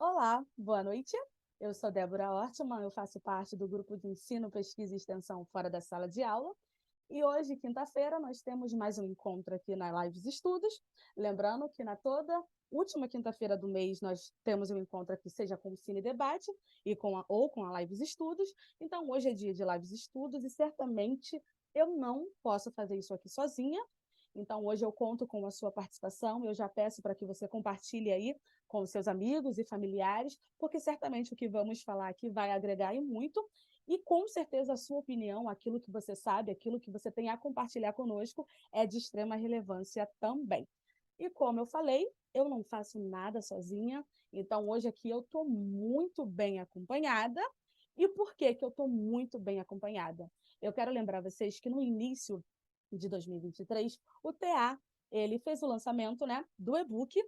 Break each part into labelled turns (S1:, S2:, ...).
S1: Olá, boa noite. Eu sou Débora Ortmann, eu faço parte do grupo de ensino, pesquisa e extensão fora da sala de aula. E hoje, quinta-feira, nós temos mais um encontro aqui na Lives Estudos. Lembrando que na toda última quinta-feira do mês nós temos um encontro aqui, seja com o Cine Debate ou com a Lives Estudos. Então, hoje é dia de Lives Estudos e certamente eu não posso fazer isso aqui sozinha. Então, hoje eu conto com a sua participação. Eu já peço para que você compartilhe aí com os seus amigos e familiares, porque certamente o que vamos falar aqui vai agregar e muito. E, com certeza, a sua opinião, aquilo que você sabe, aquilo que você tem a compartilhar conosco, é de extrema relevância também. E, como eu falei, eu não faço nada sozinha. Então, hoje aqui eu estou muito bem acompanhada. E por que que eu estou muito bem acompanhada? Eu quero lembrar vocês que no início de 2023, o TA, ele fez o lançamento, né, do e-book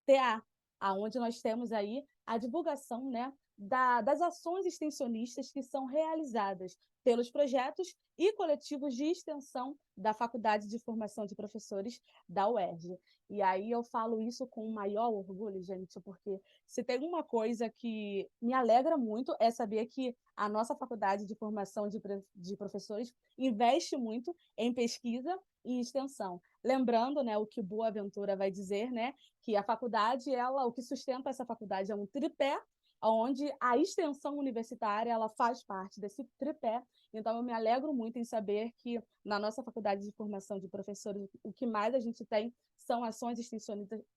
S1: TA, aonde nós temos aí a divulgação, né, das ações extensionistas que são realizadas pelos projetos e coletivos de extensão da Faculdade de Formação de Professores da UERJ. E aí eu falo isso com o maior orgulho, gente, porque se tem uma coisa que me alegra muito é saber que a nossa Faculdade de Formação de Professores investe muito em pesquisa e extensão. Lembrando, né, o que Boaventura vai dizer, né, que a faculdade, o que sustenta essa faculdade é um tripé, onde a extensão universitária ela faz parte desse tripé. Então, eu me alegro muito em saber que na nossa faculdade de formação de professores, o que mais a gente tem são ações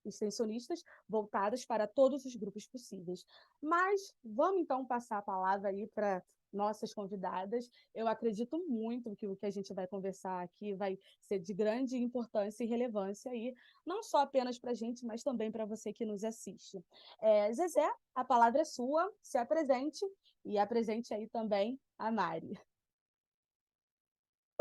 S1: extensionistas voltadas para todos os grupos possíveis. Mas vamos, então, passar a palavra aí para nossas convidadas. Eu acredito muito que o que a gente vai conversar aqui vai ser de grande importância e relevância aí, não só apenas para a gente, mas também para você que nos assiste. Zezé, a palavra é sua, se apresente e apresente aí também a Mari.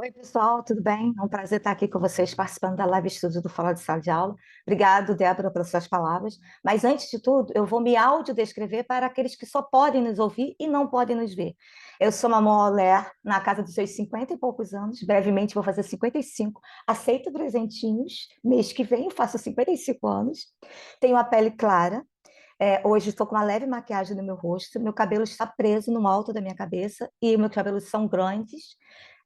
S2: Oi, pessoal, tudo bem? É um prazer estar aqui com vocês, participando da live estúdio do Fala de Sala de Aula. Obrigado, Débora, pelas suas palavras. Mas, antes de tudo, eu vou me audiodescrever para aqueles que só podem nos ouvir e não podem nos ver. Eu sou uma mulher na casa dos seus 50 e poucos anos, brevemente vou fazer 55. Aceito presentinhos, mês que vem faço 55 anos. Tenho a pele clara. Hoje estou com uma leve maquiagem no meu rosto, meu cabelo está preso no alto da minha cabeça e meus cabelos são grandes,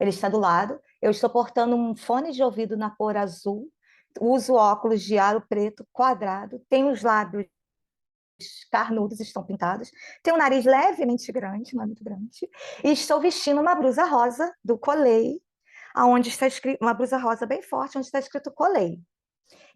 S2: ele está do lado. Eu estou portando um fone de ouvido na cor azul, uso óculos de aro preto quadrado, tenho os lábios carnudos, estão pintados, tenho um nariz levemente grande, não é muito grande, e estou vestindo uma blusa rosa do Colei, onde está escrito, uma blusa rosa bem forte, onde está escrito Colei.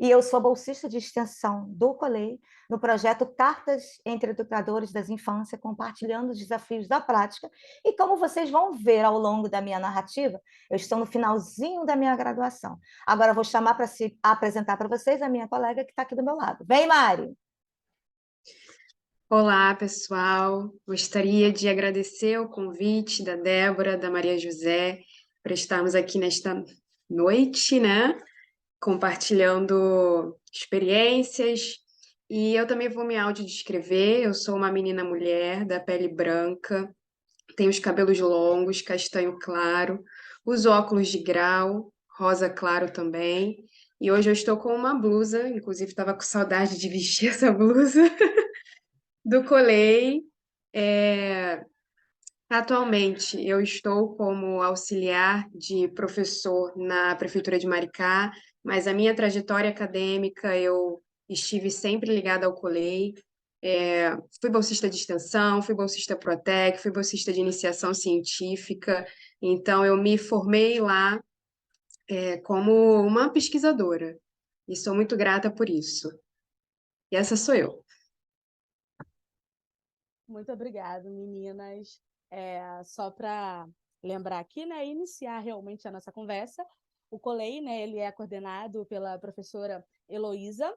S2: E eu sou bolsista de extensão do Colei, no projeto Cartas entre Educadores das Infâncias, compartilhando os desafios da prática. E como vocês vão ver ao longo da minha narrativa, eu estou no finalzinho da minha graduação. Agora eu vou chamar para se apresentar para vocês a minha colega que está aqui do meu lado. Vem, Mari!
S3: Olá, pessoal. Gostaria de agradecer o convite da Débora, da Maria José, para estarmos aqui nesta noite, né? Compartilhando experiências. E eu também vou me audiodescrever. Eu sou uma menina mulher, da pele branca, tenho os cabelos longos, castanho claro, uso óculos de grau, rosa claro também. E hoje eu estou com uma blusa, inclusive estava com saudade de vestir essa blusa do Colei. É, Atualmente, eu estou como auxiliar de professor na Prefeitura de Maricá, mas a minha trajetória acadêmica, eu estive sempre ligada ao Colei. Fui bolsista de extensão, fui bolsista Protec, fui bolsista de iniciação científica, então eu me formei lá, como uma pesquisadora, e sou muito grata por isso. E essa sou eu.
S1: Muito obrigada, meninas. Só para lembrar aqui, né, iniciar realmente a nossa conversa, o Colei, né, ele é coordenado pela professora Heloísa,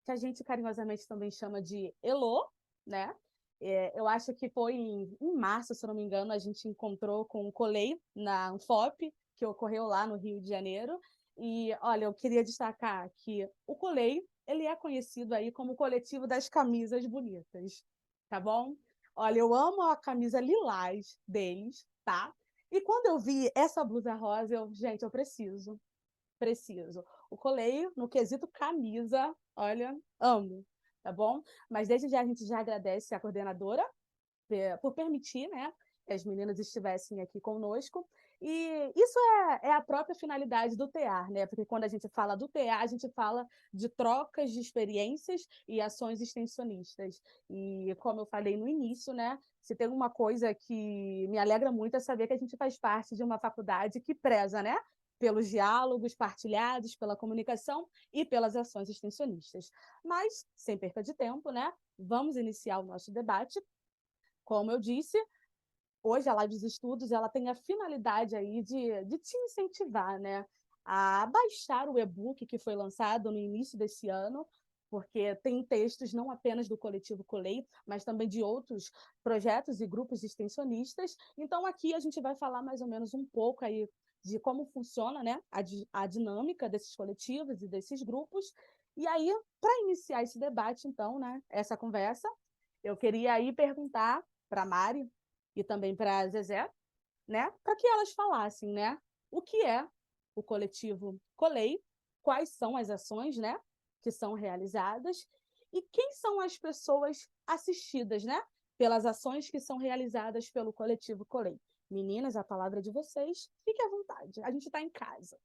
S1: que a gente carinhosamente também chama de Elô, né? Eu acho que foi em março, se eu não me engano, a gente encontrou com o Colei na Anfop, que ocorreu lá no Rio de Janeiro. E, olha, eu queria destacar que o Colei, ele é conhecido aí como o coletivo das camisas bonitas, tá bom? Olha, eu amo a camisa lilás deles, tá? E quando eu vi essa blusa rosa, gente, eu preciso. O Colei, no quesito camisa, olha, amo. tá bom? Mas desde já a gente já agradece a coordenadora por permitir, né, que as meninas estivessem aqui conosco. E isso é a própria finalidade do TEAR, né? Porque quando a gente fala do TEAR, a gente fala de trocas de experiências e ações extensionistas. E como eu falei no início, né, se tem uma coisa que me alegra muito é saber que a gente faz parte de uma faculdade que preza, né, pelos diálogos partilhados, pela comunicação e pelas ações extensionistas. Mas, sem perca de tempo, né, vamos iniciar o nosso debate. Como eu disse, hoje a Live dos Estudos ela tem a finalidade aí de te incentivar, né, a baixar o e-book que foi lançado no início desse ano, porque tem textos não apenas do Coletivo Colei, mas também de outros projetos e grupos extensionistas. Então, aqui a gente vai falar mais ou menos um pouco aí de como funciona, né, a dinâmica desses coletivos e desses grupos. E aí, para iniciar esse debate, então, né, essa conversa, eu queria aí perguntar para a Mari e também para a Zezé, né, para que elas falassem, né, o que é o coletivo Colei, quais são as ações, né, que são realizadas e quem são as pessoas assistidas, né, pelas ações que são realizadas pelo coletivo Colei. Meninas, a palavra é de vocês, fique à vontade, a gente está em casa.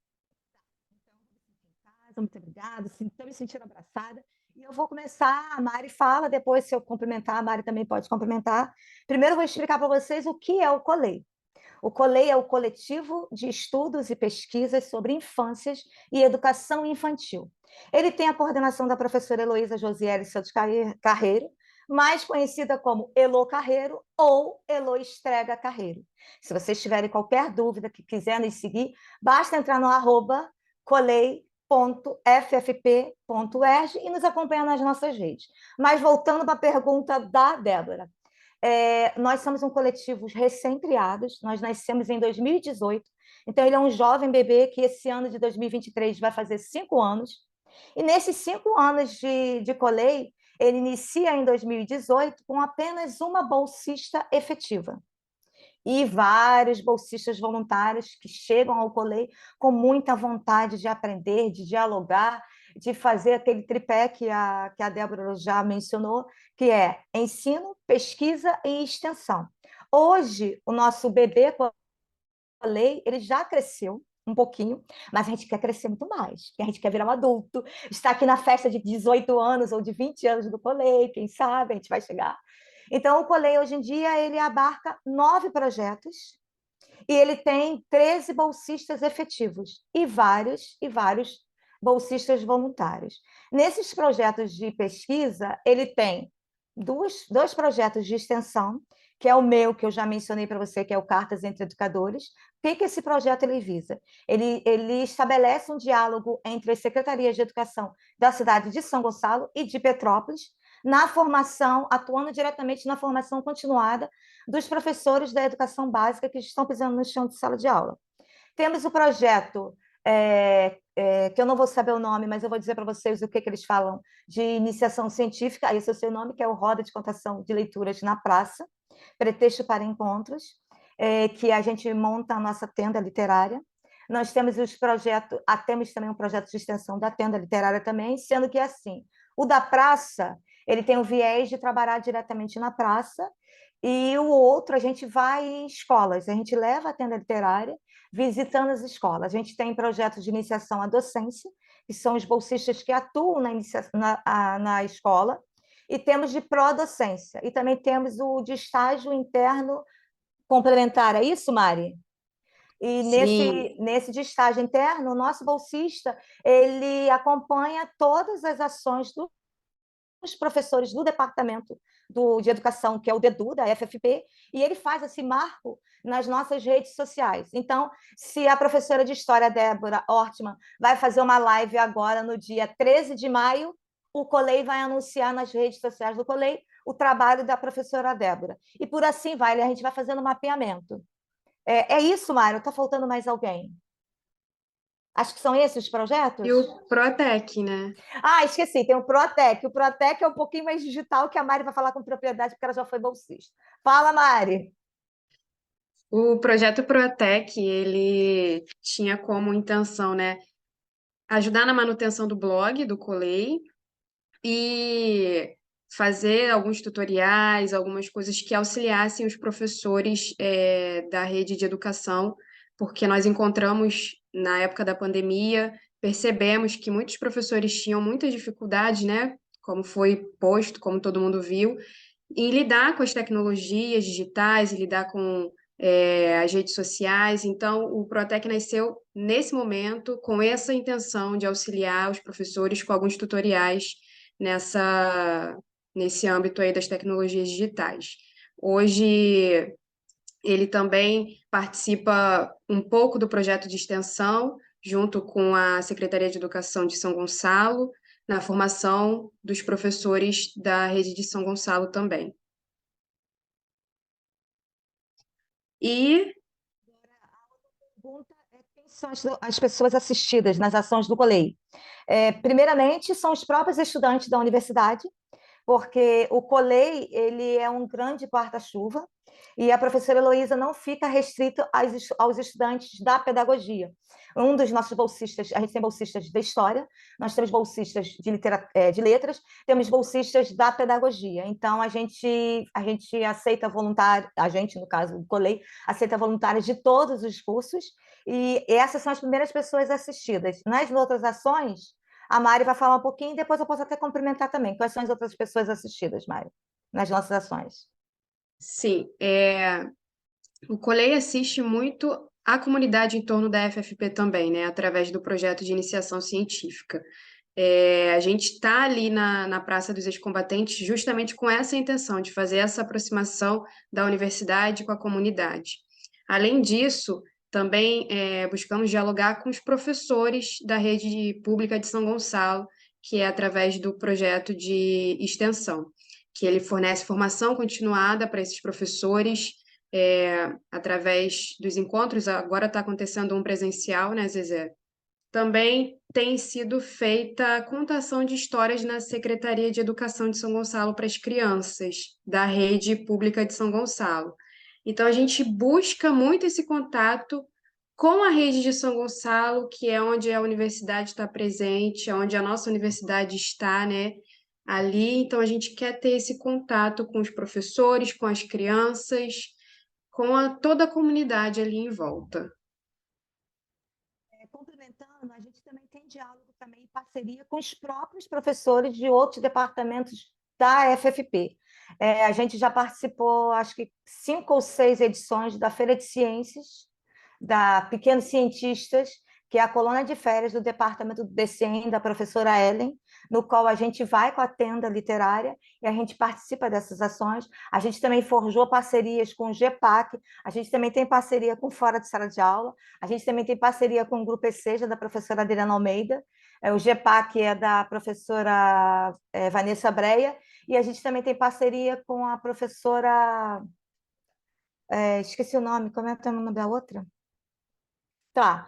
S2: Muito obrigada, estou me sentindo abraçada. E eu vou começar, a Mari fala, depois se eu complementar, a Mari também pode complementar. Primeiro eu vou explicar para vocês o que é o COLEI. O COLEI é o Coletivo de Estudos e Pesquisas sobre Infâncias e Educação Infantil. Ele tem a coordenação da professora Heloísa Josiele Santos Carreiro, mais conhecida como Elo Carreiro ou Elo Estrega Carreiro. Se vocês tiverem qualquer dúvida que quiserem nos seguir, basta entrar no @colei.ffp.erg e nos acompanhar nas nossas redes. Mas voltando para a pergunta da Débora, nós somos um coletivo recém-criados, nós nascemos em 2018, então ele é um jovem bebê que esse ano de 2023 vai fazer 5 anos, e nesses 5 anos de Colei, ele inicia em 2018 com apenas uma bolsista efetiva. E vários bolsistas voluntários que chegam ao Colei com muita vontade de aprender, de dialogar, de fazer aquele tripé que a Débora já mencionou, que é ensino, pesquisa e extensão. Hoje, o nosso bebê Colei, ele já cresceu um pouquinho, mas a gente quer crescer muito mais, porque a gente quer virar um adulto, está aqui na festa de 18 anos ou de 20 anos do Colei, quem sabe a gente vai chegar. Então, o Colei, hoje em dia, ele abarca 9 projetos e ele tem 13 bolsistas efetivos e vários bolsistas voluntários. Nesses projetos de pesquisa, ele tem dois projetos de extensão, que é o meu, que eu já mencionei para você, que é o Cartas entre Educadores. O que esse projeto ele visa? Ele estabelece um diálogo entre as secretarias de educação da cidade de São Gonçalo e de Petrópolis, na formação, atuando diretamente na formação continuada dos professores da educação básica que estão pisando no chão de sala de aula. Temos o projeto, que eu não vou saber o nome, mas eu vou dizer para vocês o que eles falam, de iniciação científica, esse é o seu nome, que é o Roda de Contação de Leituras na Praça, Pretexto para Encontros, que a gente monta a nossa tenda literária. Nós temos temos também um projeto de extensão da tenda literária também, sendo que assim, o da praça, ele tem o viés de trabalhar diretamente na praça, e o outro, a gente vai em escolas, a gente leva a tenda literária, visitando as escolas. A gente tem projetos de iniciação à docência, que são os bolsistas que atuam na escola, e temos de pró-docência, e também temos o de estágio interno complementar, é isso, Mari? E nesse de estágio interno, o nosso bolsista, ele acompanha todas as ações dos professores do departamento de educação, que é o DEDU, da FFP, e ele faz esse marco nas nossas redes sociais. Então, se a professora de História, Débora Ortmann, vai fazer uma live agora no dia 13 de maio, o Colei vai anunciar nas redes sociais do Colei o trabalho da professora Débora. E por assim vai, a gente vai fazendo mapeamento. É isso, Mário? Está faltando mais alguém? Acho que são esses os projetos?
S3: E o Protec, né?
S2: Esqueci, tem o Protec. O Protec é um pouquinho mais digital, que a Mari vai falar com propriedade, porque ela já foi bolsista. Fala, Mari.
S3: O projeto Protec, ele tinha como intenção, né, ajudar na manutenção do blog do Colei, e fazer alguns tutoriais, algumas coisas que auxiliassem os professores da rede de educação, porque nós encontramos, na época da pandemia, percebemos que muitos professores tinham muitas dificuldades, né? Como foi posto, como todo mundo viu, em lidar com as tecnologias digitais, em lidar com as redes sociais. Então, o Protec nasceu nesse momento com essa intenção de auxiliar os professores com alguns tutoriais nesse âmbito aí das tecnologias digitais. Hoje, ele também participa um pouco do projeto de extensão, junto com a Secretaria de Educação de São Gonçalo, na formação dos professores da rede de São Gonçalo também. E
S2: Pergunta é quem são as pessoas assistidas nas ações do COLEI. Primeiramente, são os próprios estudantes da universidade, porque o COLEI ele é um grande guarda-chuva e a professora Heloísa não fica restrita aos estudantes da pedagogia. Um dos nossos bolsistas, a gente tem bolsistas de história, nós temos bolsistas de letras, temos bolsistas da pedagogia. Então, a gente aceita voluntários, a gente, no caso do COLEI, aceita voluntários de todos os cursos, e essas são as primeiras pessoas assistidas. Nas outras ações, a Mari vai falar um pouquinho e depois eu posso até complementar também. Quais são as outras pessoas assistidas, Mari, nas nossas ações?
S3: sim, o COLEI assiste muito a comunidade em torno da FFP também, né, através do projeto de iniciação científica. A gente está ali na Praça dos Ex-Combatentes justamente com essa intenção de fazer essa aproximação da universidade com a comunidade. Além disso, também buscamos dialogar com os professores da rede pública de São Gonçalo, que é através do projeto de extensão, que ele fornece formação continuada para esses professores, através dos encontros. Agora está acontecendo um presencial, né, Zezé? Também tem sido feita a contação de histórias na Secretaria de Educação de São Gonçalo para as crianças da rede pública de São Gonçalo. Então, a gente busca muito esse contato com a rede de São Gonçalo, que é onde a universidade está presente, é onde a nossa universidade está, né? Ali, então a gente quer ter esse contato com os professores, com as crianças, com toda a comunidade ali em volta.
S2: Complementando, a gente também tem diálogo também em parceria com os próprios professores de outros departamentos da FFP. A gente já participou, acho que 5 ou 6 edições da Feira de Ciências, da Pequenos Cientistas, que é a colônia de férias do departamento do DCM, da professora Ellen, no qual a gente vai com a tenda literária e a gente participa dessas ações. A gente também forjou parcerias com o GEPAC, a gente também tem parceria com Fora de Sala de Aula, a gente também tem parceria com o Grupo ESEJA, da professora Adriana Almeida, o GEPAC é da professora Vanessa Breia, e a gente também tem parceria com a professora... esqueci o nome, como é o nome da outra? Tá.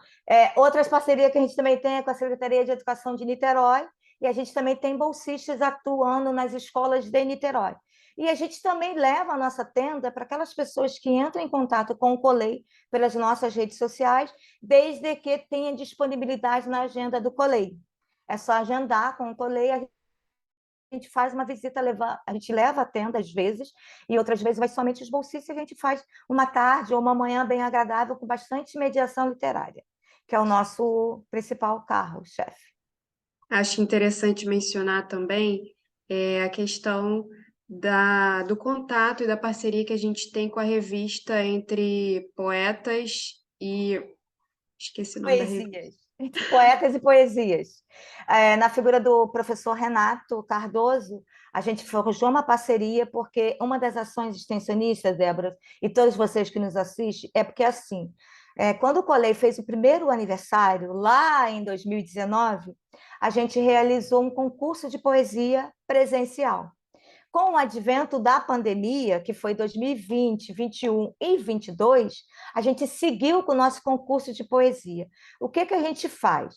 S2: Outras parcerias que a gente também tem é com a Secretaria de Educação de Niterói, e a gente também tem bolsistas atuando nas escolas de Niterói. E a gente também leva a nossa tenda para aquelas pessoas que entram em contato com o COLEI pelas nossas redes sociais, desde que tenha disponibilidade na agenda do COLEI. É só agendar com o COLEI, a gente faz uma visita, a gente leva a tenda às vezes, e outras vezes vai somente os bolsistas, e a gente faz uma tarde ou uma manhã bem agradável com bastante mediação literária, que é o nosso principal carro-chefe.
S3: Acho interessante mencionar também a questão do contato e da parceria que a gente tem com a revista entre poetas e... Esqueci o nome da revista.
S2: Poesias. Entre poetas e poesias. Na figura do professor Renato Cardoso, a gente forjou uma parceria, porque uma das ações extensionistas, Débora, e todos vocês que nos assistem, é porque, assim, quando o COLEI fez o primeiro aniversário, lá em 2019, a gente realizou um concurso de poesia presencial. Com o advento da pandemia, que foi 2020, 21 e 22, a gente seguiu com o nosso concurso de poesia. O que a gente faz?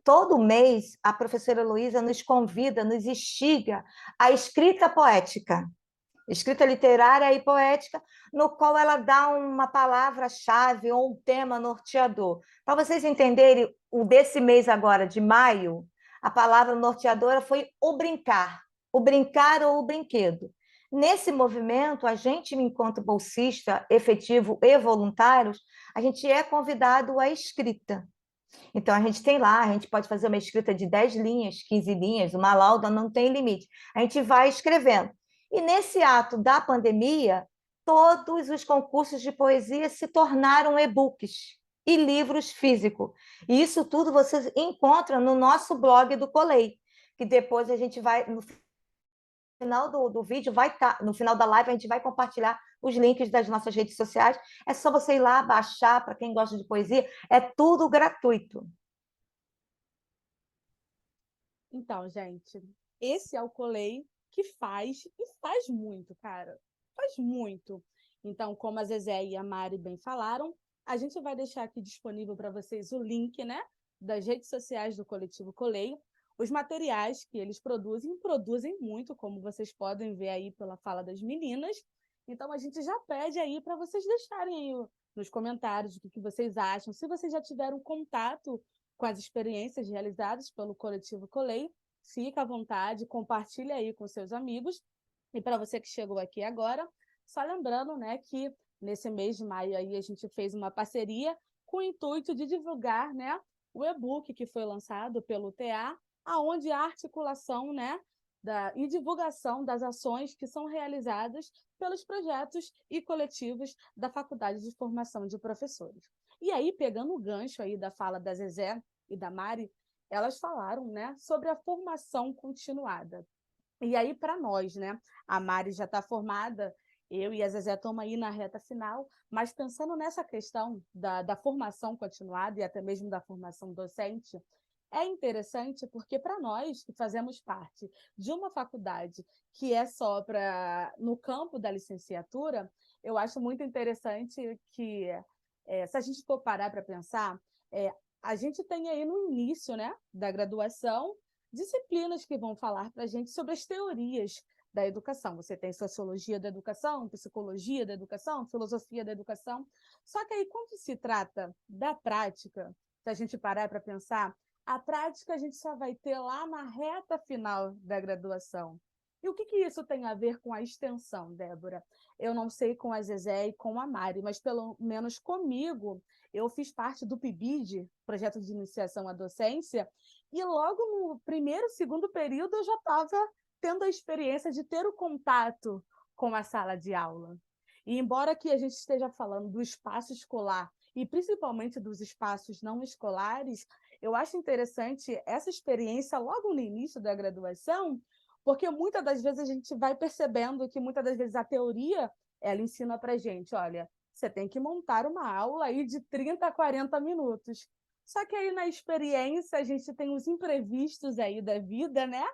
S2: Todo mês, a professora Heloísa nos convida, nos instiga à escrita poética, escrita literária e poética, no qual ela dá uma palavra-chave ou um tema norteador. Para vocês entenderem, o desse mês agora, de maio, a palavra norteadora foi o brincar ou o brinquedo. Nesse movimento, a gente, enquanto bolsista efetivo e voluntários, a gente é convidado à escrita. Então, a gente tem lá, a gente pode fazer uma escrita de 10 linhas, 15 linhas, uma lauda não tem limite. A gente vai escrevendo. E nesse ato da pandemia, todos os concursos de poesia se tornaram e-books e livros físicos. E isso tudo vocês encontram no nosso blog do Colei, que depois a gente vai, no final do vídeo, vai estar, no final da live, a gente vai compartilhar os links das nossas redes sociais. É só você ir lá, baixar, para quem gosta de poesia, é tudo gratuito.
S1: Então, gente, esse é o Colei que faz, e faz muito, cara. Faz muito. Então, como a Zezé e a Mari bem falaram, a gente vai deixar aqui disponível para vocês o link, né, das redes sociais do Coletivo Colei. Os materiais que eles produzem muito, como vocês podem ver aí pela fala das meninas. Então, a gente já pede aí para vocês deixarem aí nos comentários o que vocês acham. Se vocês já tiveram contato com as experiências realizadas pelo Coletivo Colei, fica à vontade, compartilha aí com seus amigos. E para você que chegou aqui agora, só lembrando, né, que nesse mês de maio aí a gente fez uma parceria com o intuito de divulgar, né, o e-book que foi lançado pelo TA, aonde a articulação, né, e divulgação das ações que são realizadas pelos projetos e coletivos da Faculdade de Formação de Professores. E aí, pegando o gancho aí da fala da Zezé e da Mari, elas falaram, né, sobre a formação continuada. E aí, para nós, né, a Mari já está formada, eu e a Zezé estamos aí na reta final, mas pensando nessa questão da formação continuada e até mesmo da formação docente, é interessante porque para nós que fazemos parte de uma faculdade que é só no campo da licenciatura, eu acho muito interessante que, se a gente for parar para pensar, a gente tem aí no início, né, da graduação disciplinas que vão falar para a gente sobre as teorias da educação. Você tem sociologia da educação, psicologia da educação, filosofia da educação. Só que aí, quando se trata da prática, se a gente parar para pensar, a prática a gente só vai ter lá na reta final da graduação. E o que isso tem a ver com a extensão, Débora? Eu não sei com a Zezé e com a Mari, mas pelo menos comigo, eu fiz parte do PIBID, Projeto de Iniciação à Docência, e logo no primeiro, segundo período eu já estava tendo a experiência de ter o contato com a sala de aula. E embora que a gente esteja falando do espaço escolar e principalmente dos espaços não escolares, eu acho interessante essa experiência logo no início da graduação, porque muitas das vezes a gente vai percebendo que muitas das vezes a teoria ela ensina para a gente, olha, você tem que montar uma aula aí de 30 a 40 minutos. Só que aí na experiência a gente tem os imprevistos aí da vida, né?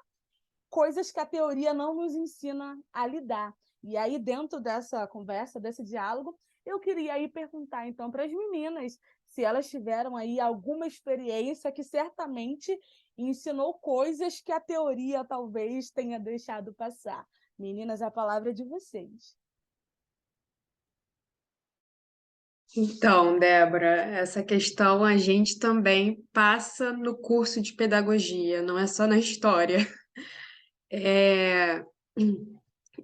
S1: Coisas que a teoria não nos ensina a lidar. E aí, dentro dessa conversa, desse diálogo, eu queria aí perguntar, então, para as meninas, se elas tiveram aí alguma experiência que certamente ensinou coisas que a teoria talvez tenha deixado passar. Meninas, a palavra é de vocês.
S3: Então, Débora, essa questão a gente também passa no curso de pedagogia, não é só na história.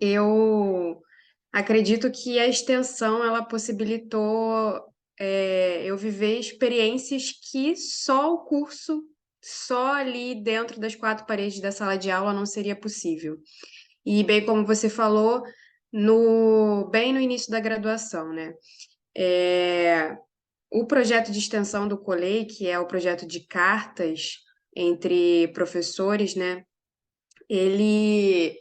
S3: Eu acredito que a extensão ela possibilitou eu viver experiências que só o curso, só ali dentro das quatro paredes da sala de aula não seria possível. E bem como você falou, bem no início da graduação, né? O projeto de extensão do Colei, que é o projeto de cartas entre professores, né? Ele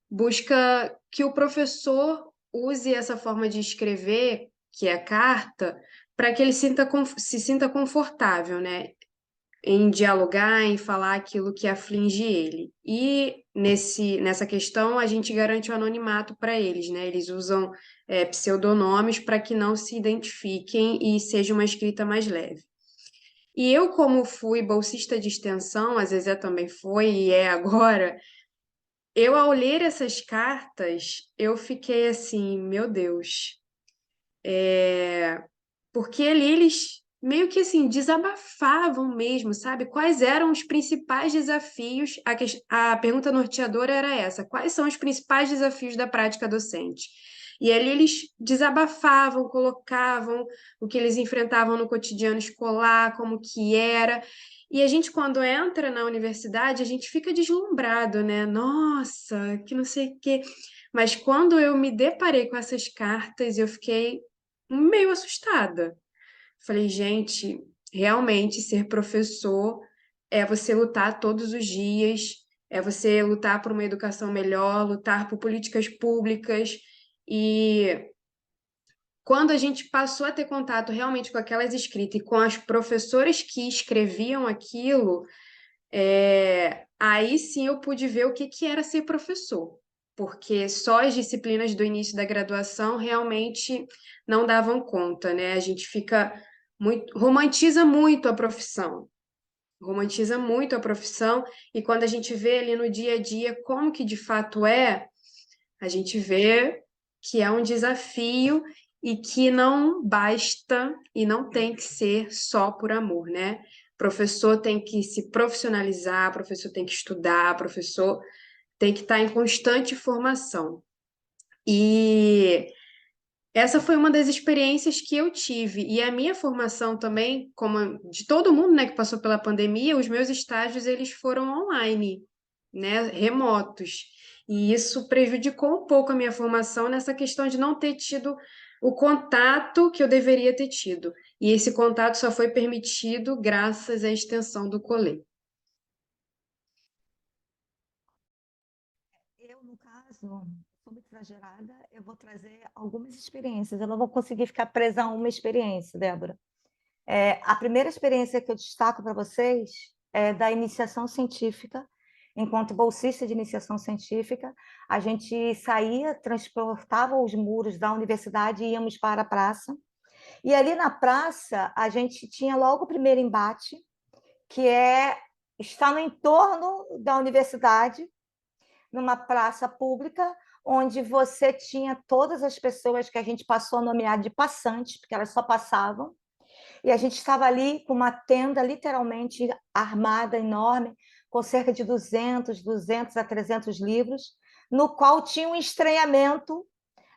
S3: busca que o professor use essa forma de escrever, que é a carta, para que ele se sinta confortável, né? Em dialogar, em falar aquilo que aflige ele. E nessa questão, a gente garante o anonimato para eles, né? Eles usam pseudonômios para que não se identifiquem e seja uma escrita mais leve. E eu, como fui bolsista de extensão, a Zezé também foi e é agora, eu, ao ler essas cartas, eu fiquei assim, meu Deus, porque ali eles meio que assim, desabafavam mesmo, sabe? Quais eram os principais desafios? A pergunta norteadora era essa: quais são os principais desafios da prática docente? E ali eles desabafavam, colocavam o que eles enfrentavam no cotidiano escolar, como que era. E a gente, quando entra na universidade, a gente fica deslumbrado, né? Nossa, que não sei o quê. Mas quando eu me deparei com essas cartas, eu fiquei meio assustada. Falei, gente, realmente ser professor é você lutar todos os dias, é você lutar por uma educação melhor, lutar por políticas públicas. E quando a gente passou a ter contato realmente com aquelas escritas e com as professoras que escreviam aquilo, aí sim eu pude ver o que que era ser professor. Porque só as disciplinas do início da graduação realmente não davam conta, né? A gente fica muito, romantiza muito a profissão, e quando a gente vê ali no dia a dia como que de fato é, a gente vê que é um desafio e que não basta e não tem que ser só por amor, né? Professor tem que se profissionalizar, professor tem que estudar, professor tem que estar em constante formação. E essa foi uma das experiências que eu tive. E a minha formação também, como de todo mundo, né, que passou pela pandemia, os meus estágios eles foram online, né, remotos. E isso prejudicou um pouco a minha formação nessa questão de não ter tido o contato que eu deveria ter tido. E esse contato só foi permitido graças à extensão do Colê.
S2: Eu, no caso, sou muito exagerada, eu vou trazer algumas experiências. Eu não vou conseguir ficar presa a uma experiência, Débora. A primeira experiência que eu destaco para vocês é da iniciação científica. Enquanto bolsista de iniciação científica, a gente saía, transportava os muros da universidade e íamos para a praça. E ali na praça, a gente tinha logo o primeiro embate, que é estar no entorno da universidade, numa praça pública, onde você tinha todas as pessoas que a gente passou a nomear de passantes, porque elas só passavam, e a gente estava ali com uma tenda literalmente armada, enorme, com cerca de 200 a 300 livros, no qual tinha um estranhamento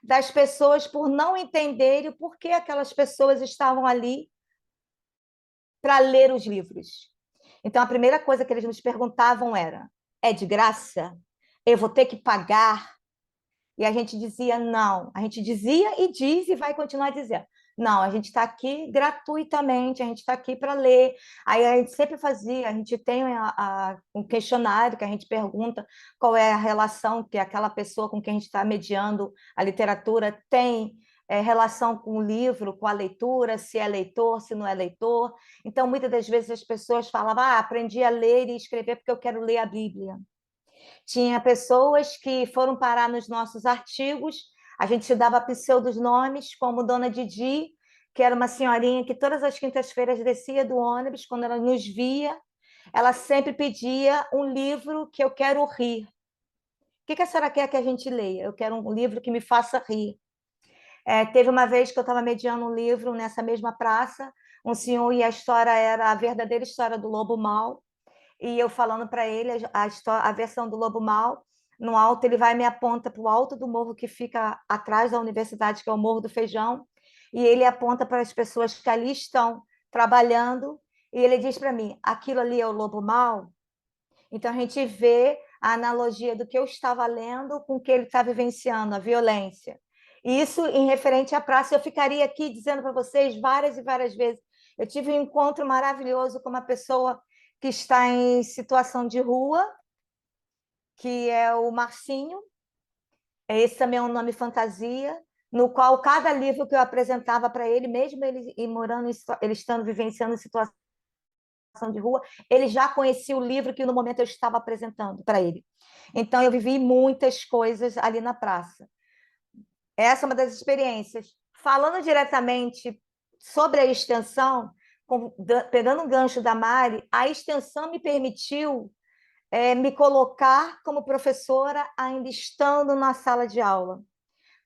S2: das pessoas por não entenderem por que aquelas pessoas estavam ali para ler os livros. Então, a primeira coisa que eles nos perguntavam era: é de graça? Eu vou ter que pagar? E a gente dizia não. A gente dizia e diz e vai continuar dizendo. Não, a gente está aqui gratuitamente, a gente está aqui para ler. Aí a gente sempre fazia, a gente tem um questionário que a gente pergunta qual é a relação que aquela pessoa com quem a gente está mediando a literatura tem, relação com o livro, com a leitura, se é leitor, se não é leitor. Então, muitas das vezes as pessoas falavam: aprendi a ler e escrever porque eu quero ler a Bíblia. Tinha pessoas que foram parar nos nossos artigos, a gente dava pseudonomes, como Dona Didi, que era uma senhorinha que todas as quintas-feiras descia do ônibus, quando ela nos via, ela sempre pedia um livro que eu quero rir. O que a senhora quer que a gente leia? Eu quero um livro que me faça rir. Teve uma vez que eu estava mediando um livro nessa mesma praça, um senhor, e a história era a verdadeira história do lobo mau, e eu falando para ele a versão do Lobo Mau. No alto, ele vai e me aponta para o alto do morro que fica atrás da universidade, que é o Morro do Feijão, e ele aponta para as pessoas que ali estão trabalhando, e ele diz para mim: aquilo ali é o Lobo Mau? Então, a gente vê a analogia do que eu estava lendo com o que ele está vivenciando, a violência. E isso em referente à praça. Eu ficaria aqui dizendo para vocês várias e várias vezes. Eu tive um encontro maravilhoso com uma pessoa que está em situação de rua, que é o Marcinho. Esse também é um nome fantasia, no qual cada livro que eu apresentava para ele, mesmo ele morando, ele estando vivenciando situação de rua, ele já conhecia o livro que no momento eu estava apresentando para ele. Então eu vivi muitas coisas ali na praça. Essa é uma das experiências. Falando diretamente sobre a extensão, pegando um gancho da Mari, a extensão me permitiu me colocar como professora ainda estando na sala de aula.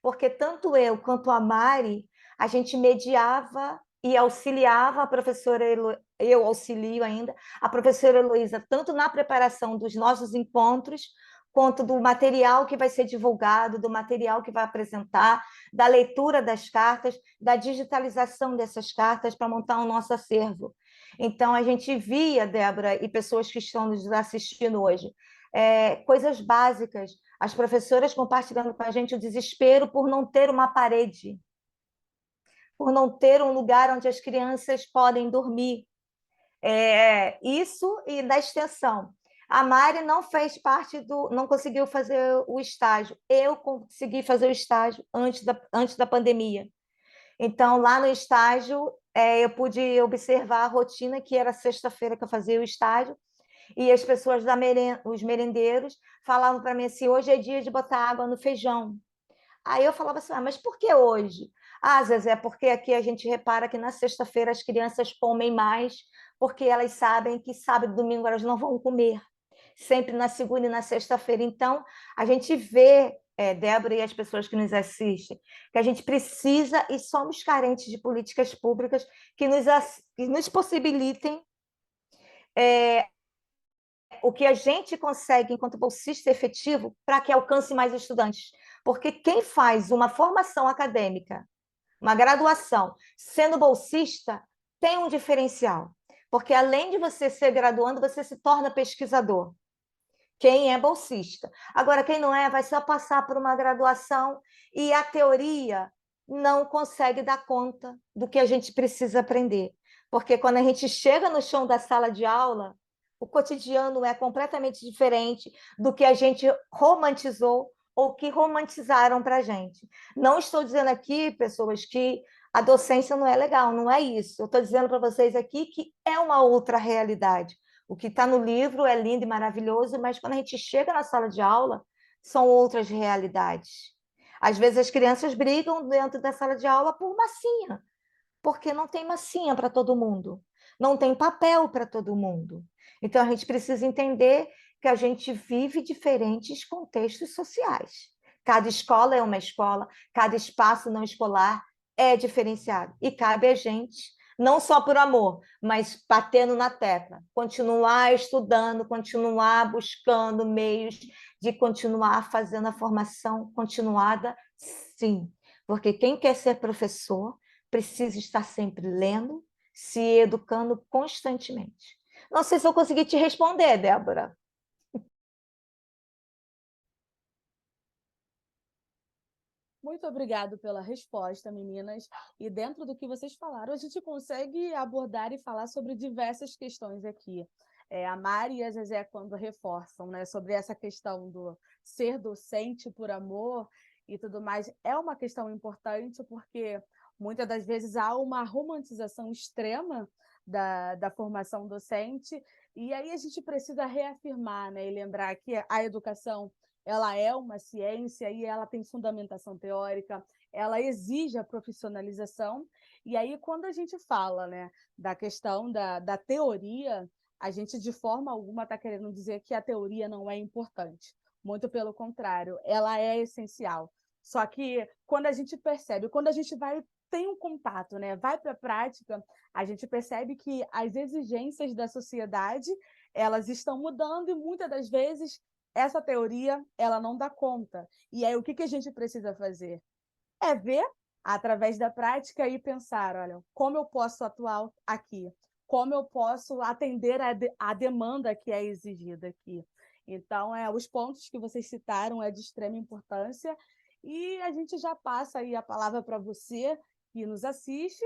S2: Porque tanto eu quanto a Mari, a gente mediava e auxiliava a professora eu auxilio ainda a professora Heloísa, tanto na preparação dos nossos encontros, quanto do material que vai ser divulgado, do material que vai apresentar, da leitura das cartas, da digitalização dessas cartas para montar o nosso acervo. Então, a gente via, Débora, e pessoas que estão nos assistindo hoje, coisas básicas, as professoras compartilhando com a gente o desespero por não ter uma parede, por não ter um lugar onde as crianças podem dormir. Isso e da extensão. A Mari não fez parte não conseguiu fazer o estágio. Eu consegui fazer o estágio antes da pandemia. Então, lá no estágio, eu pude observar a rotina, que era sexta-feira que eu fazia o estágio, e as pessoas os merendeiros falavam para mim assim: hoje é dia de botar água no feijão. Aí eu falava assim: mas por que hoje? Zezé, porque aqui a gente repara que na sexta-feira as crianças comem mais, porque elas sabem que sábado e domingo elas não vão comer, sempre na segunda e na sexta-feira. Então, a gente vê, Débora e as pessoas que nos assistem, que a gente precisa e somos carentes de políticas públicas que nos possibilitem o que a gente consegue enquanto bolsista efetivo para que alcance mais estudantes. Porque quem faz uma formação acadêmica, uma graduação, sendo bolsista, tem um diferencial. Porque além de você ser graduando, você se torna pesquisador. Quem é bolsista. Agora, quem não é, vai só passar por uma graduação e a teoria não consegue dar conta do que a gente precisa aprender. Porque quando a gente chega no chão da sala de aula, o cotidiano é completamente diferente do que a gente romantizou ou que romantizaram para a gente. Não estou dizendo aqui, pessoas, que a docência não é legal, não é isso. Eu estou dizendo para vocês aqui que é uma outra realidade. O que está no livro é lindo e maravilhoso, mas quando a gente chega na sala de aula, são outras realidades. Às vezes as crianças brigam dentro da sala de aula por massinha, porque não tem massinha para todo mundo, não tem papel para todo mundo. Então a gente precisa entender que a gente vive diferentes contextos sociais. Cada escola é uma escola, cada espaço não escolar é diferenciado. E cabe a gente, não só por amor, mas batendo na tecla, continuar estudando, continuar buscando meios de continuar fazendo a formação continuada, sim. Porque quem quer ser professor precisa estar sempre lendo, se educando constantemente. Não sei se eu consegui te responder, Débora.
S1: Muito obrigado pela resposta, meninas. E dentro do que vocês falaram, a gente consegue abordar e falar sobre diversas questões aqui. A Mari e a Zezé, quando reforçam, né, sobre essa questão do ser docente por amor e tudo mais, é uma questão importante porque muitas das vezes há uma romantização extrema da formação docente, e aí a gente precisa reafirmar, né, e lembrar que a educação ela é uma ciência e ela tem fundamentação teórica, ela exige a profissionalização, e aí quando a gente fala, né, da questão da teoria, a gente de forma alguma está querendo dizer que a teoria não é importante, muito pelo contrário, ela é essencial. Só que quando a gente percebe, quando a gente tem um contato, né, vai para a prática, a gente percebe que as exigências da sociedade elas estão mudando e muitas das vezes essa teoria ela não dá conta. E aí o que a gente precisa fazer? É ver através da prática e pensar, olha, como eu posso atuar aqui? Como eu posso atender a demanda que é exigida aqui? Então, os pontos que vocês citaram é de extrema importância e a gente já passa aí a palavra para você que nos assiste,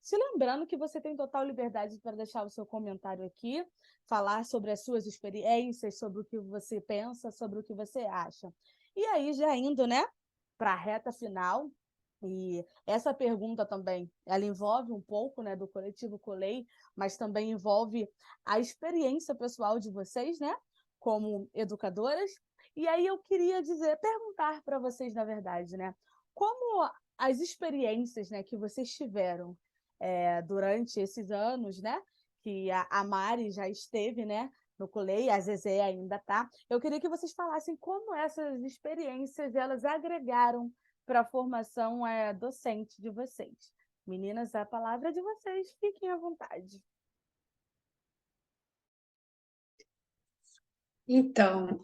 S1: se lembrando que você tem total liberdade para deixar o seu comentário aqui, falar sobre as suas experiências, sobre o que você pensa, sobre o que você acha. E aí, já indo, né, para a reta final, e essa pergunta também, ela envolve um pouco, né, do Coletivo Colei, mas também envolve a experiência pessoal de vocês, né, como educadoras. E aí eu queria perguntar para vocês, na verdade, né, como as experiências, né, que vocês tiveram durante esses anos, né, que a Mari já esteve, né, no Colei, a Zezé ainda está. Eu queria que vocês falassem como essas experiências elas agregaram para a formação docente de vocês. Meninas, a palavra é de vocês, fiquem à vontade.
S3: Então,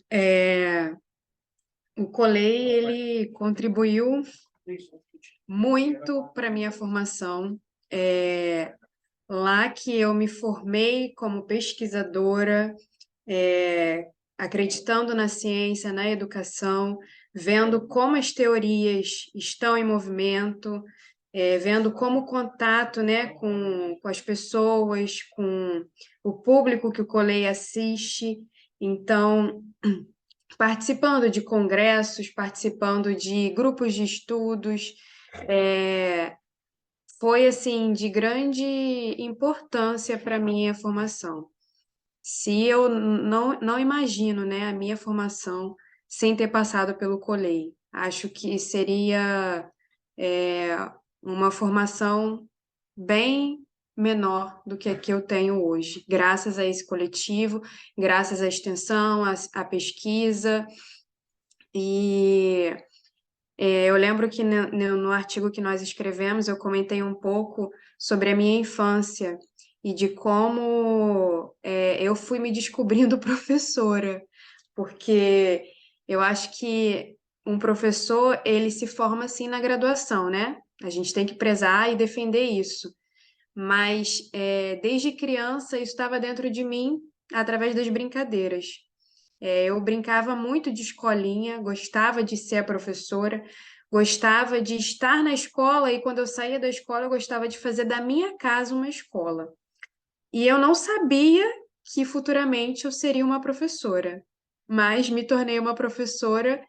S3: o Colei, ele contribuiu muito para a minha formação. Lá que eu me formei como pesquisadora, acreditando na ciência, na educação, vendo como as teorias estão em movimento, vendo como o contato, né, com as pessoas, com o público que o Colei assiste. Então, participando de congressos, participando de grupos de estudos, foi assim de grande importância para a minha formação. Se eu não imagino, né, a minha formação sem ter passado pelo Colei. Acho que seria uma formação bem menor do que a que eu tenho hoje, graças a esse coletivo, graças à extensão, à pesquisa. E eu lembro que no artigo que nós escrevemos, eu comentei um pouco sobre a minha infância e de como eu fui me descobrindo professora, porque eu acho que um professor, ele se forma assim na graduação, né? A gente tem que prezar e defender isso. Mas desde criança isso estava dentro de mim através das brincadeiras. Eu brincava muito de escolinha, gostava de ser a professora, gostava de estar na escola e quando eu saía da escola eu gostava de fazer da minha casa uma escola. E eu não sabia que futuramente eu seria uma professora, mas me tornei uma professora,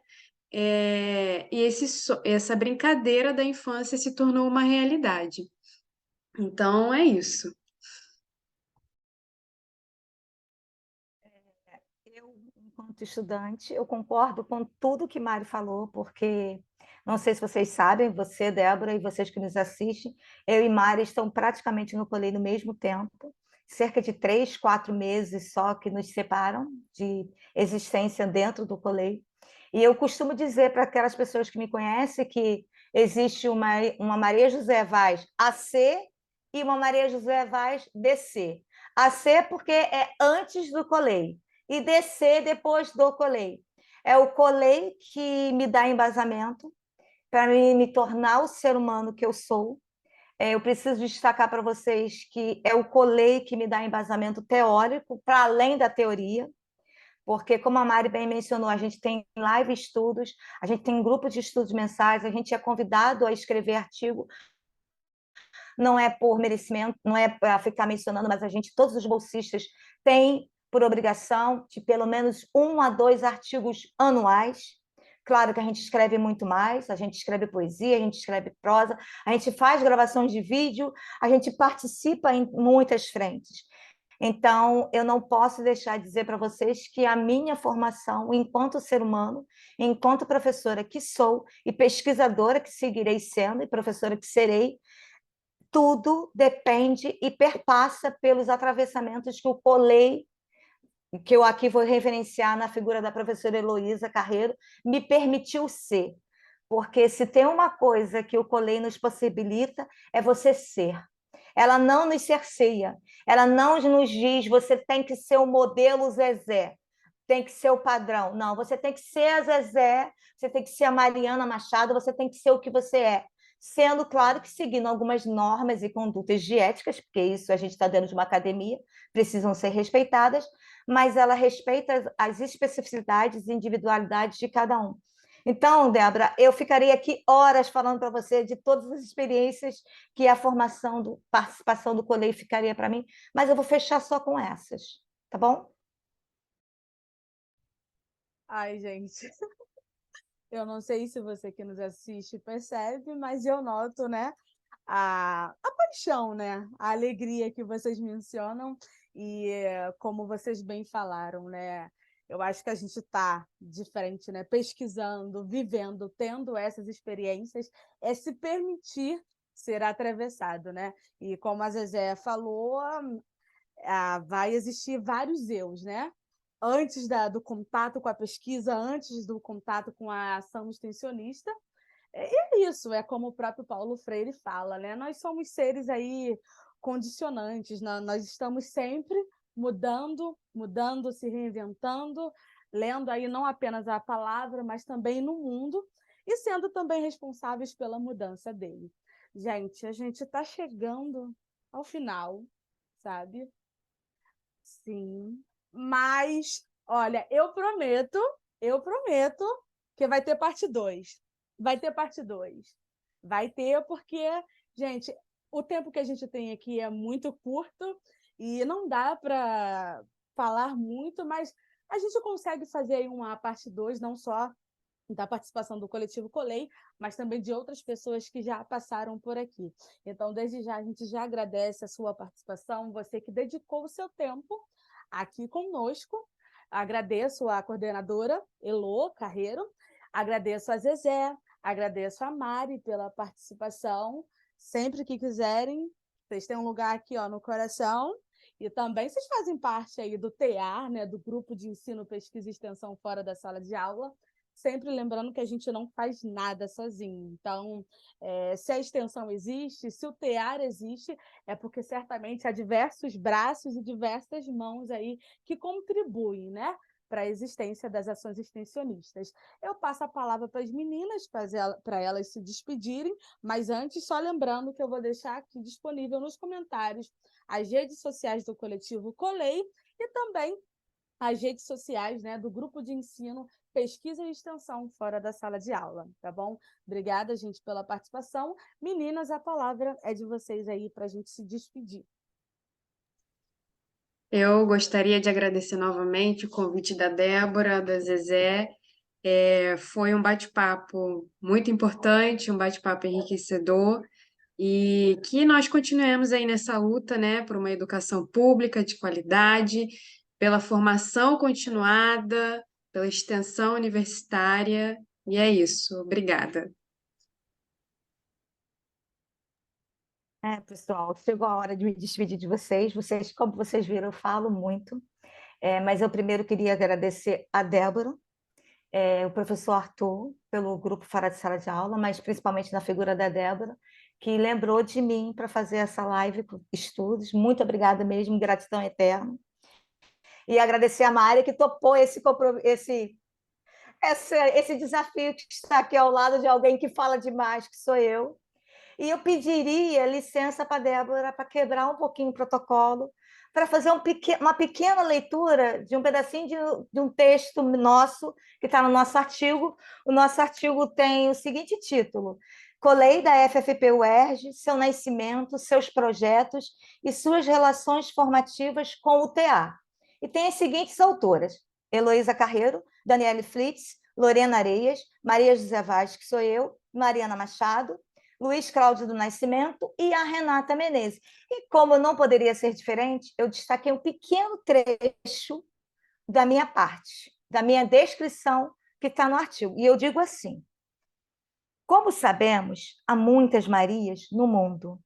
S3: e essa brincadeira da infância se tornou uma realidade. Então é isso.
S2: Eu, enquanto estudante, eu concordo com tudo que Mari falou, porque não sei se vocês sabem, você, Débora, e vocês que nos assistem, eu e Mari estão praticamente no Colei no mesmo tempo, cerca de 3, 4 meses só que nos separam de existência dentro do Colei. E eu costumo dizer para aquelas pessoas que me conhecem que existe uma Maria José Vaz AC e uma Maria José Vaz DC. AC porque é antes do Colei e DC depois do Colei. É o Colei que me dá embasamento para me tornar o ser humano que eu sou. Eu preciso destacar para vocês que é o Colei que me dá embasamento teórico para além da teoria, porque, como a Mari bem mencionou, a gente tem live estudos, a gente tem grupo de estudos mensais, a gente é convidado a escrever artigo, não é por merecimento, não é para ficar mencionando, mas a gente, todos os bolsistas, têm por obrigação de pelo menos 1 a 2 artigos anuais. Claro que a gente escreve muito mais, a gente escreve poesia, a gente escreve prosa, a gente faz gravações de vídeo, a gente participa em muitas frentes. Então, eu não posso deixar de dizer para vocês que a minha formação, enquanto ser humano, enquanto professora que sou e pesquisadora que seguirei sendo e professora que serei, tudo depende e perpassa pelos atravessamentos que o Colei, que eu aqui vou referenciar na figura da professora Heloísa Carreiro, me permitiu ser. Porque se tem uma coisa que o Colei nos possibilita, é você ser. Ela não nos cerceia, ela não nos diz, você tem que ser o modelo Zezé, tem que ser o padrão. Não, você tem que ser a Zezé, você tem que ser a Mariana Machado, você tem que ser o que você é. Sendo claro que seguindo algumas normas e condutas de éticas, porque isso a gente está dentro de uma academia, precisam ser respeitadas, mas ela respeita as especificidades e individualidades de cada um. Então, Débora, eu ficaria aqui horas falando para você de todas as experiências que a formação, participação do Colei ficaria para mim, mas eu vou fechar só com essas, tá bom?
S1: Ai, gente, eu não sei se você que nos assiste percebe, mas eu noto, né, a paixão, né, a alegria que vocês mencionam e como vocês bem falaram, né, eu acho que a gente está diferente, né, pesquisando, vivendo, tendo essas experiências, é se permitir ser atravessado, né, e como a Zezé falou, vai existir vários eus, né? Antes do contato com a pesquisa, antes do contato com a ação extensionista, É isso, é como o próprio Paulo Freire fala, né? Nós somos seres aí condicionantes, nós estamos sempre mudando, se reinventando, lendo aí não apenas a palavra, mas também no mundo, e sendo também responsáveis pela mudança dele. Gente, a gente está chegando ao final, sabe? Sim, mas, olha, eu prometo que vai ter parte 2. Vai ter parte 2. Vai ter porque, gente, o tempo que a gente tem aqui é muito curto e não dá para falar muito, mas a gente consegue fazer aí uma parte 2, não só da participação do coletivo Colei, mas também de outras pessoas que já passaram por aqui. Então, desde já, a gente já agradece a sua participação, você que dedicou o seu tempo aqui conosco. Agradeço a coordenadora Elô Carreiro, agradeço a Zezé, agradeço a Mari pela participação. Sempre que quiserem, vocês têm um lugar aqui, ó, no coração. E também vocês fazem parte aí do TEAR, né, do Grupo de Ensino, Pesquisa e Extensão Fora da Sala de Aula, sempre lembrando que a gente não faz nada sozinho. Então, se a extensão existe, se o TEAR existe, é porque certamente há diversos braços e diversas mãos aí que contribuem, né, para a existência das ações extensionistas. Eu passo a palavra para as meninas, para elas se despedirem, mas antes, só lembrando que eu vou deixar aqui disponível nos comentários as redes sociais do coletivo Colei e também as redes sociais, né, do Grupo de Ensino, Pesquisa e Extensão Fora da Sala de Aula, tá bom? Obrigada, gente, pela participação. Meninas, a palavra é de vocês aí para a gente se despedir.
S3: Eu gostaria de agradecer novamente o convite da Débora, da Zezé. Foi um bate-papo muito importante, um bate-papo enriquecedor, e que nós continuemos aí nessa luta, né, por uma educação pública de qualidade, pela formação continuada, pela extensão universitária, e é isso. Obrigada.
S2: Pessoal, chegou a hora de me despedir de vocês. Vocês, como vocês viram, eu falo muito, mas eu primeiro queria agradecer a Débora, o professor Arthur, pelo grupo Fora de Sala de Aula, mas principalmente na figura da Débora, que lembrou de mim para fazer essa live com estudos. Muito obrigada mesmo, gratidão eterna. E agradecer a Mária, que topou esse desafio que está aqui ao lado de alguém que fala demais, que sou eu. E eu pediria licença para a Débora para quebrar um pouquinho o protocolo, para fazer uma pequena leitura de um pedacinho de um texto nosso, que está no nosso artigo. O nosso artigo tem o seguinte título: Colei da FFP-UERJ, seu nascimento, seus projetos e suas relações formativas com o TA. E tem as seguintes autoras: Heloísa Carreiro, Daniele Flitz, Lorena Areias, Maria José Vaz, que sou eu, Mariana Machado, Luiz Cláudio do Nascimento e a Renata Menezes. E como não poderia ser diferente, eu destaquei um pequeno trecho da minha parte, da minha descrição que está no artigo. E eu digo assim: como sabemos, há muitas Marias no mundo.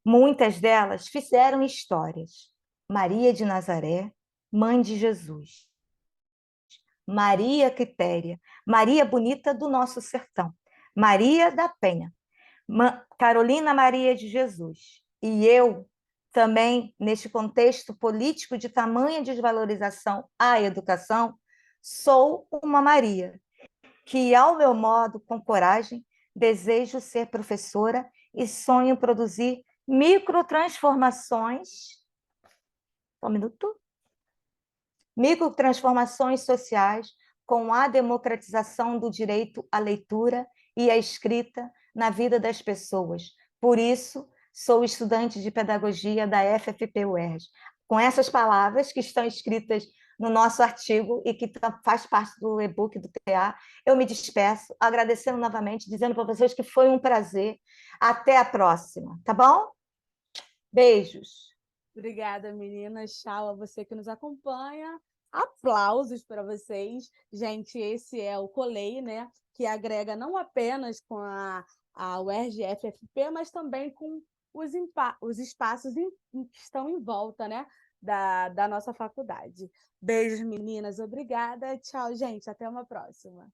S2: Muitas delas fizeram histórias. Maria de Nazaré, mãe de Jesus. Maria Quitéria, Maria Bonita do nosso sertão. Maria da Penha, Carolina Maria de Jesus. E eu também, neste contexto político de tamanha desvalorização à educação, sou uma Maria, que, ao meu modo, com coragem, desejo ser professora e sonho produzir microtransformações. Só um minuto. Microtransformações sociais com a democratização do direito à leitura e à escrita na vida das pessoas. Por isso, sou estudante de pedagogia da FFP-UERJ. Com essas palavras que estão escritas no nosso artigo e que faz parte do e-book do TA, eu me despeço, agradecendo novamente, dizendo para vocês que foi um prazer. Até a próxima, tá bom? Beijos.
S1: Obrigada, meninas. Tchau a você que nos acompanha. Aplausos para vocês. Gente, esse é o Colei, né? Que agrega não apenas com a UERJ-FFP, mas também com os espaços que estão em volta, né? Da nossa faculdade. Beijos, meninas. Obrigada. Tchau, gente. Até uma próxima.